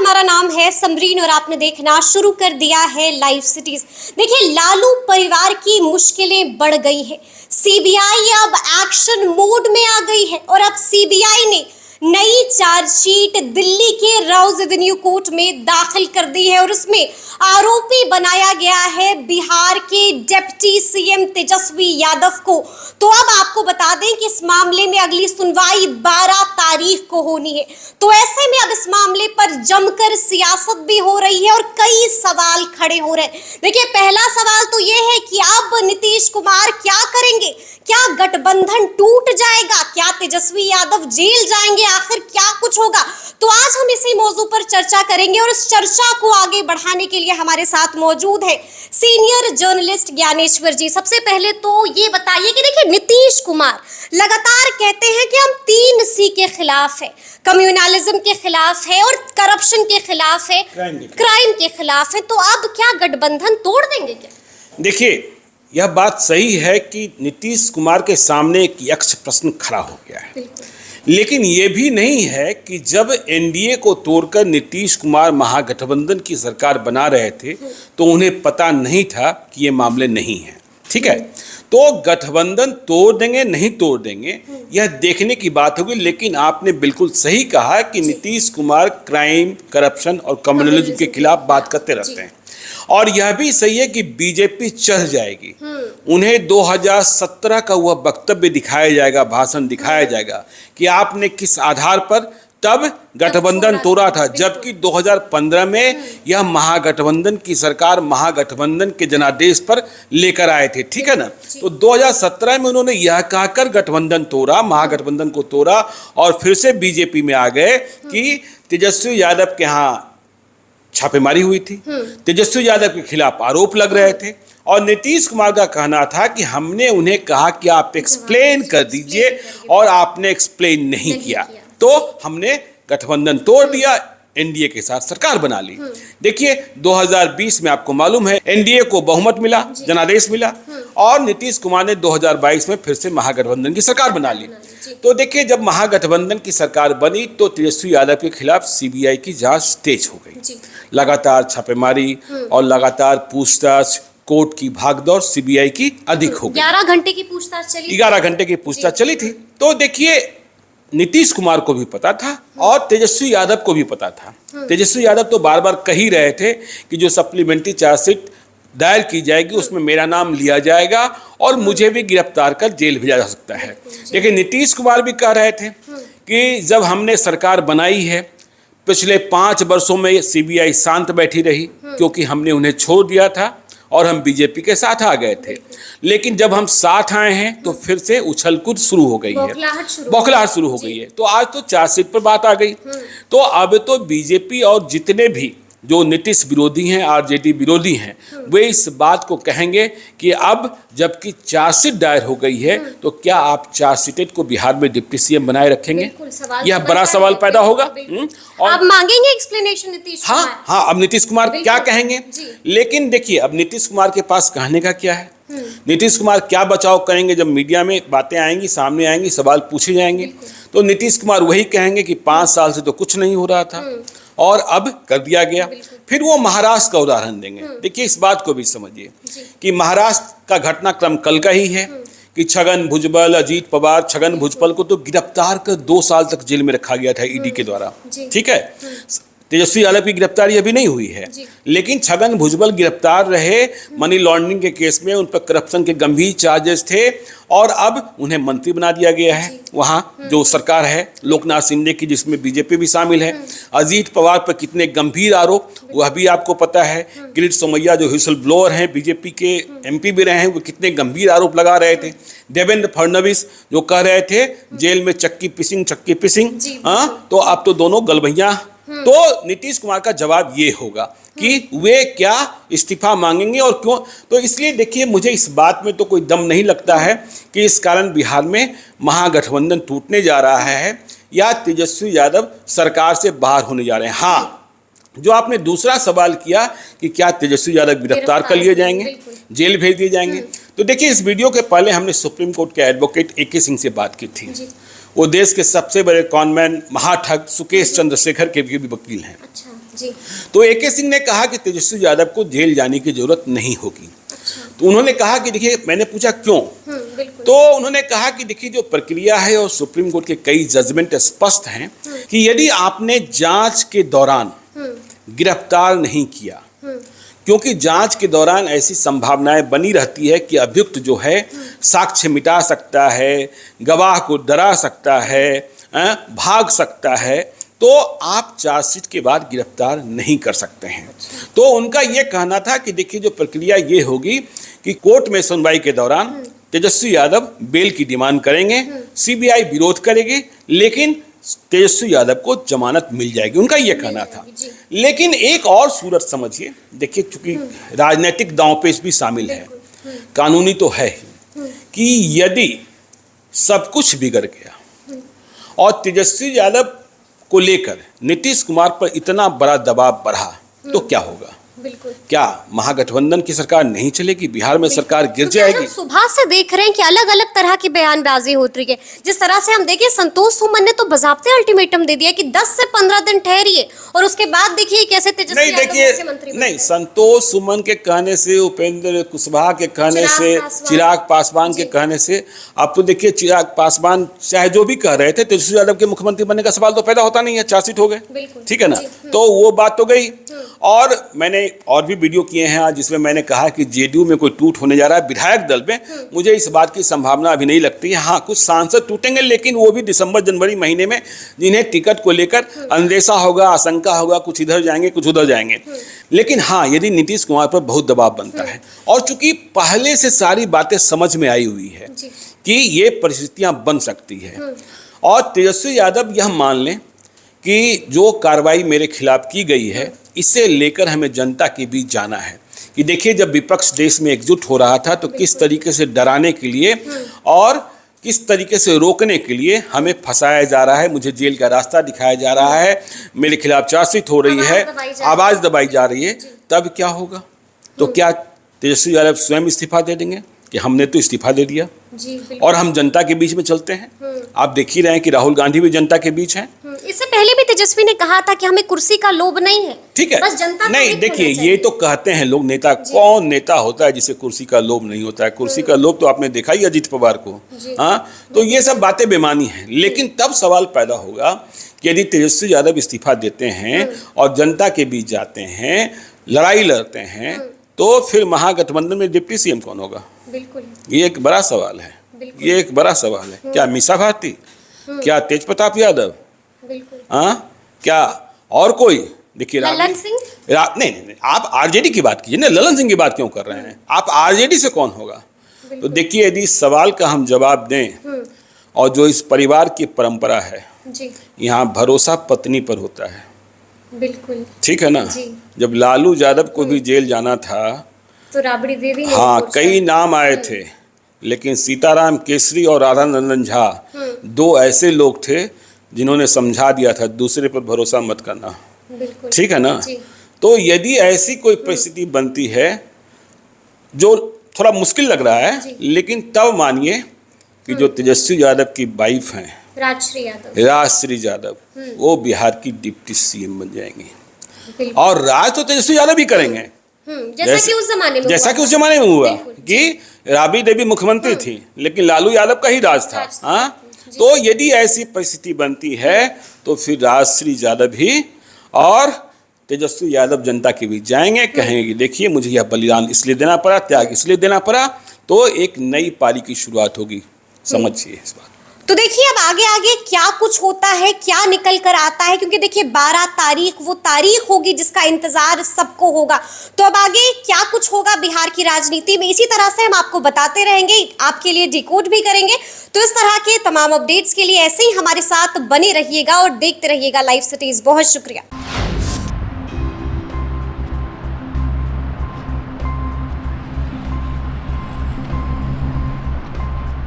हमारा नाम है समरीन और आपने देखना शुरू कर दिया है लाइव सिटीज। देखिए, लालू परिवार की मुश्किलें बढ़ गई है। सीबीआई अब एक्शन मोड में आ गई है और अब सीबीआई ने नई चार्जशीट दिल्ली के राउज एवेन्यू कोर्ट में दाखिल कर दी है और उसमें आरोपी बनाया गया है बिहार के डिप्टी सीएम तेजस्वी यादव को। तो अब आपको बता दें कि इस मामले में अगली सुनवाई 12 तारीख को होनी है। तो ऐसे में अब इस मामले पर जमकर सियासत भी हो रही है और कई सवाल खड़े हो रहे हैं। देखिए, पहला सवाल तो ये है कि अब नीतीश कुमार क्या करेंगे? क्या गठबंधन टूट जाएगा? क्या तेजस्वी यादव जेल जाएंगे? आखिर क्या कुछ होगा? तो आज हम इसी मौजू पर चर्चा करेंगे और इस चर्चा को आगे बढ़ाने के लिए हमारे साथ मौजूद है सीनियर जर्नलिस्ट ज्ञानेश्वर जी। सबसे पहले तो ये बताइए कि देखिए, नीतीश कुमार लगातार कहते हैं कि हम 3C के खिलाफ है, कम्युनलिज्म के खिलाफ है और करप्शन के खिलाफ है, क्राइम के खिलाफ है। तो अब क्या गठबंधन तोड़ देंगे क्या? देखिए, यह बात सही है कि नीतीश कुमार के सामने एक यक्ष प्रश्न खड़ा हो गया है, लेकिन ये भी नहीं है कि जब एनडीए को तोड़कर नीतीश कुमार महागठबंधन की सरकार बना रहे थे तो उन्हें पता नहीं था कि ये मामले नहीं हैं। ठीक है, तो गठबंधन तोड़ देंगे नहीं तोड़ देंगे यह देखने की बात होगी, लेकिन आपने बिल्कुल सही कहा कि नीतीश कुमार क्राइम, करप्शन और कम्युनलिज्म के खिलाफ बात करते रहते हैं और यह भी सही है कि बीजेपी चढ़ जाएगी। उन्हें 2017 का वह वक्तव्य दिखाया जाएगा, भाषण दिखाया जाएगा कि आपने किस आधार पर तब गठबंधन तोड़ा था, जबकि 2015 में यह महागठबंधन की सरकार महागठबंधन के जनादेश पर लेकर आए थे। ठीक है ना? तो 2017 में उन्होंने यह कहकर गठबंधन तोड़ा, महागठबंधन को तोड़ा और फिर से बीजेपी में आ गए कि तेजस्वी यादव के यहाँ छापेमारी हुई थी, तेजस्वी यादव के खिलाफ आरोप लग रहे थे और नीतीश कुमार का कहना था कि हमने उन्हें कहा कि आप एक्सप्लेन कर दीजिए और आपने एक्सप्लेन नहीं किया, तो हमने गठबंधन तोड़ दिया, एनडीए के साथ सरकार बना ली। देखिए, 2020 में आपको मालूम है एनडीए को बहुमत मिला, जनादेश मिला और नीतीश कुमार ने 2022 में फिर से महागठबंधन की सरकार बना ली। तो देखिए, जब महागठबंधन की सरकार बनी तो तेजस्वी यादव के खिलाफ सीबीआई की जांच तेज हो गई। लगातार छापेमारी और लगातार पूछताछ, कोर्ट की भागदौड़ सीबीआई की अधिक हो गई। 11 घंटे की पूछताछ चली, 11 घंटे की पूछताछ चली थी। तो देखिए, नीतीश कुमार को भी पता था और तेजस्वी यादव को भी पता था। तेजस्वी यादव तो बार बार कह ही रहे थे कि जो सप्लीमेंट्री चार्जशीट दायर की जाएगी उसमें मेरा नाम लिया जाएगा और मुझे भी गिरफ्तार कर जेल भेजा जा सकता है। लेकिन नीतीश कुमार भी कह रहे थे कि जब हमने सरकार बनाई है, पिछले 5 वर्षों में सीबीआई शांत बैठी रही क्योंकि हमने उन्हें छोड़ दिया था और हम बीजेपी के साथ आ गए थे, लेकिन जब हम साथ आए हैं तो फिर से उछल कूद शुरू हो गई है, बौखलाहट शुरू हो गई है। तो आज तो चार्जशीट पर बात आ गई। तो अब तो बीजेपी और जितने भी जो नीतीश विरोधी हैं, आरजेडी विरोधी हैं, वे इस बात को कहेंगे कि अब जबकि चार्जशीट दायर हो गई है तो क्या आप चार्जशीट को बिहार में डिप्टी सीएम बनाए रखेंगे? यह बड़ा सवाल पैदा होगा। और अब मांगेंगे एक्सप्लेनेशन नीतीश कुमार। हाँ, अब नीतीश कुमार क्या कहेंगे? लेकिन देखिए, अब नीतीश कुमार के पास कहने का क्या है? नीतीश कुमार क्या बचाव करेंगे? जब मीडिया में बातें आएंगी, सामने आएंगी, सवाल पूछे जाएंगे तो नीतीश कुमार वही कहेंगे कि 5 साल से तो कुछ नहीं हो रहा था और अब कर दिया गया। फिर वो महाराष्ट्र का उदाहरण देंगे। देखिए, इस बात को भी समझिए कि महाराष्ट्र का घटनाक्रम कल का ही है कि छगन भुजबल, अजीत पवार, छगन भुजबल को तो गिरफ्तार कर 2 साल तक जेल में रखा गया था ईडी के द्वारा। ठीक है, तेजस्वी यादव की गिरफ्तारी अभी नहीं हुई है, लेकिन छगन भुजबल गिरफ्तार रहे मनी लॉन्ड्रिंग के केस में, उन पर करप्शन के गंभीर चार्जेस थे और अब उन्हें मंत्री बना दिया गया है। वहाँ जो सरकार है लोकनाथ शिंदे की, जिसमें बीजेपी भी शामिल है। अजीत पवार पर कितने गंभीर आरोप वह भी आपको पता है। किरीट सोमैया जो विसल ब्लोअर हैं, बीजेपी के एमपी भी रहे हैं, वो कितने गंभीर आरोप लगा रहे थे। देवेंद्र फडणवीस जो कह रहे थे जेल में चक्की पिसिंग, हाँ, तो अब तो दोनों गलभैया। तो नीतीश कुमार का जवाब ये होगा कि वे क्या इस्तीफा मांगेंगे और क्यों। तो इसलिए देखिए, मुझे इस बात में तो कोई दम नहीं लगता है कि इस कारण बिहार में महागठबंधन टूटने जा रहा है या तेजस्वी यादव सरकार से बाहर होने जा रहे हैं। हाँ, जो आपने दूसरा सवाल किया कि क्या तेजस्वी यादव गिरफ्तार कर लिए जाएंगे, जेल भेज दिए जाएंगे, तो देखिए, इस वीडियो के पहले हमने सुप्रीम कोर्ट के एडवोकेट AK सिंह से बात की थी। वो देश के सबसे बड़े कॉनमैन, महाठग सुकेश चंद्रशेखर के भी वकील हैं। जी। तो AK सिंह ने कहा कि तेजस्वी यादव को जेल जाने की जरूरत नहीं होगी। तो उन्होंने कहा कि देखिए, मैंने पूछा क्यों, बिल्कुल। तो उन्होंने कहा कि देखिए जो प्रक्रिया है और सुप्रीम कोर्ट के कई जजमेंट स्पष्ट हैं कि यदि आपने जांच के दौरान गिरफ्तार नहीं किया, क्योंकि जांच के दौरान ऐसी संभावनाएं बनी रहती है कि अभियुक्त जो है साक्ष्य मिटा सकता है, गवाह को डरा सकता है, भाग सकता है, तो आप चार्जशीट के बाद गिरफ्तार नहीं कर सकते हैं। तो उनका यह कहना था कि देखिए जो प्रक्रिया ये होगी कि कोर्ट में सुनवाई के दौरान तेजस्वी यादव बेल की डिमांड करेंगे, CBI विरोध करेगी, लेकिन तेजस्वी यादव को जमानत मिल जाएगी, उनका यह कहना था। लेकिन एक और सूरत समझिए, देखिए चूंकि राजनीतिक दांवपेच भी शामिल है, कानूनी तो है कि यदि सब कुछ बिगड़ गया और तेजस्वी यादव को लेकर नीतीश कुमार पर इतना बड़ा दबाव बढ़ा तो क्या होगा? बिल्कुल। क्या महागठबंधन की सरकार नहीं चलेगी? बिहार में सरकार गिर जाएगी? हम सुबह से देख रहे हैं कि अलग अलग तरह की बयानबाजी होती है। जिस तरह से हम देखें, संतोष सुमन ने तो बजाबते अल्टीमेटम दे दिया कि 10 से 15 दिन ठहरिए, और उसके बाद देखिए कैसे तेजस्वी नहीं, यादव देखिए, मुख्यमंत्री बन नहीं, गए। संतोष सुमन के कहने से, उपेंद्र कुशवाहा के कहने से, चिराग पासवान के कहने से, आप तो देखिए चिराग पासवान चाहे जो भी कह रहे थे, तेजस्वी यादव के मुख्यमंत्री बनने का सवाल तो पैदा होता नहीं है, चार्जशीट हो गए, ठीक है ना। तो वो बात तो गई। और मैंने और भी वीडियो किए हैं आज जिसमें मैंने कहा कि JDU में कोई टूट होने जा रहा है विधायक दल में, मुझे इस बात की संभावना अभी नहीं लगती है। हाँ, कुछ सांसद टूटेंगे, लेकिन वो भी दिसंबर जनवरी महीने में, जिन्हें टिकट को लेकर अंदेशा होगा, आशंका होगा, कुछ इधर जाएंगे कुछ उधर जाएंगे। लेकिन हाँ, यदि नीतीश कुमार पर बहुत दबाव बनता है, और चूंकि पहले से सारी बातें समझ में आई हुई है कि ये परिस्थितियां बन सकती है, और तेजस्वी यादव यह मान लें कि जो कार्रवाई मेरे खिलाफ की गई है, इसे लेकर हमें जनता के बीच जाना है कि देखिए जब विपक्ष देश में एकजुट हो रहा था तो किस तरीके से डराने के लिए और किस तरीके से रोकने के लिए हमें फंसाया जा रहा है, मुझे जेल का रास्ता दिखाया जा रहा है, मेरे खिलाफ चार्जशीट हो रही है, आवाज़ दबाई जा रही है। तब क्या होगा? तो क्या तेजस्वी यादव स्वयं इस्तीफा दे देंगे कि हमने तो इस्तीफा दे दिया और हम जनता के बीच में चलते हैं? आप देख ही रहे हैं कि राहुल गांधी भी जनता के बीच हैं। इससे पहले भी तेजस्वी ने कहा था कि हमें कुर्सी का लोभ नहीं है, ठीक है, बस जनता नहीं, देखिए ये तो कहते हैं लोग, नेता, कौन नेता होता है जिसे कुर्सी का लोभ नहीं होता है? कुर्सी का लोभ तो आपने देखा ही अजीत पवार को। हाँ, तो ये सब बातें बेमानी हैं। लेकिन तब सवाल पैदा होगा कि यदि तेजस्वी यादव इस्तीफा देते हैं और जनता के बीच जाते हैं, लड़ाई लड़ते हैं, तो फिर महागठबंधन में डिप्टी CM कौन होगा? बिल्कुल, ये एक बड़ा सवाल है, ये एक बड़ा सवाल है। क्या मीसा भारती, क्या तेज प्रताप यादव, हाँ, क्या और कोई? देखिए ललन सिंह, नहीं, आप RJD की बात कीजिए ना, ललन सिंह की बात क्यों कर रहे हैं? आप RJD से कौन होगा? तो देखिए यदि सवाल का हम जवाब दें, और जो इस परिवार की परंपरा है, यहाँ भरोसा पत्नी पर होता है, बिल्कुल, ठीक है ना। जब लालू यादव को भी जेल जाना था तो राबड़ी देवी ने, हाँ, कई नाम आए थे, लेकिन सीताराम केसरी और राधा नंदन झा 2 ऐसे लोग थे जिन्होंने समझा दिया था दूसरे पर भरोसा मत करना, ठीक है ना। तो यदि ऐसी कोई परिस्थिति बनती है, जो थोड़ा मुश्किल लग रहा है, लेकिन तब मानिए कि जो तेजस्वी यादव की वाइफ हैं, राजश्री यादव, वो बिहार की डिप्टी CM बन जाएंगी, और राज तो तेजस्वी यादव ही करेंगे, जैसा कि उस जमाने में हुआ कि राबड़ी देवी मुख्यमंत्री थी, लेकिन लालू यादव का ही राज था। हाँ, तो यदि ऐसी परिस्थिति बनती है तो फिर राजश्री यादव भी और तेजस्वी यादव जनता के बीच जाएंगे, कहेंगे कि देखिए मुझे यह बलिदान इसलिए देना पड़ा, त्याग इसलिए देना पड़ा, तो एक नई पारी की शुरुआत होगी। समझिए इस बात। तो देखिए अब आगे आगे क्या कुछ होता है, क्या निकल कर आता है, क्योंकि देखिए 12 तारीख वो तारीख होगी जिसका इंतजार सबको होगा। तो अब आगे क्या कुछ होगा बिहार की राजनीति में, इसी तरह से हम आपको बताते रहेंगे, आपके लिए डिकोड भी करेंगे। तो इस तरह के तमाम अपडेट्स के लिए ऐसे ही हमारे साथ बने रहिएगा और देखते रहिएगा लाइव सिटीज। बहुत शुक्रिया।